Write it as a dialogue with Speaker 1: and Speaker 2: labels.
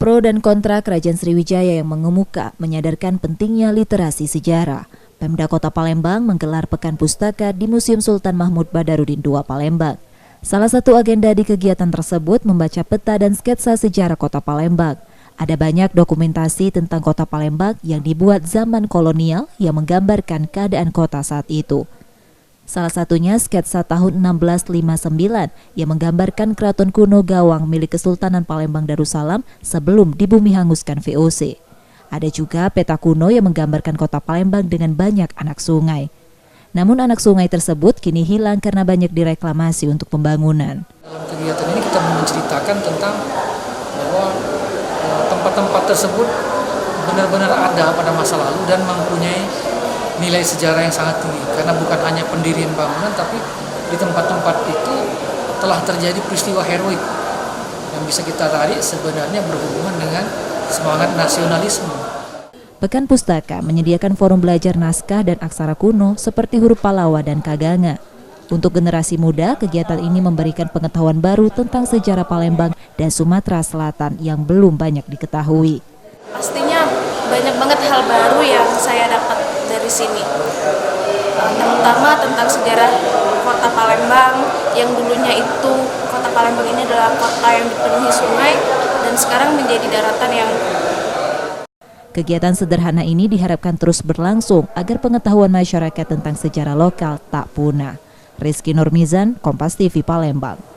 Speaker 1: Pro dan kontra Kerajaan Sriwijaya yang mengemuka menyadarkan pentingnya literasi sejarah. Pemda Kota Palembang menggelar Pekan Pustaka di Museum Sultan Mahmud Badarudin II Palembang. Salah satu agenda di kegiatan tersebut membaca peta dan sketsa sejarah Kota Palembang. Ada banyak dokumentasi tentang Kota Palembang yang dibuat zaman kolonial yang menggambarkan keadaan kota saat itu. Salah satunya sketsa tahun 1659 yang menggambarkan keraton kuno Gawang milik Kesultanan Palembang Darussalam sebelum dibumi hanguskan VOC. Ada juga peta kuno yang menggambarkan kota Palembang dengan banyak anak sungai. Namun anak sungai tersebut kini hilang karena banyak direklamasi untuk pembangunan.
Speaker 2: Dalam kegiatan ini kita menceritakan tentang bahwa tempat-tempat tersebut benar-benar ada pada masa lalu dan mempunyai nilai sejarah yang sangat tinggi, karena bukan hanya pendirian bangunan, tapi di tempat-tempat itu telah terjadi peristiwa heroik yang bisa kita tarik sebenarnya berhubungan dengan semangat nasionalisme.
Speaker 1: Pekan Pustaka menyediakan forum belajar naskah dan aksara kuno seperti huruf Palawa dan Kaganga. Untuk generasi muda, kegiatan ini memberikan pengetahuan baru tentang sejarah Palembang dan Sumatera Selatan yang belum banyak diketahui.
Speaker 3: Pastinya banyak banget hal baru yang saya dapat dari sini, terutama tentang sejarah Kota Palembang yang dulunya itu Kota Palembang ini adalah kota yang dipenuhi sungai dan sekarang menjadi daratan yang.
Speaker 1: Kegiatan sederhana ini diharapkan terus berlangsung agar pengetahuan masyarakat tentang sejarah lokal tak punah. Rizky Nurmizan, Kompas TV Palembang.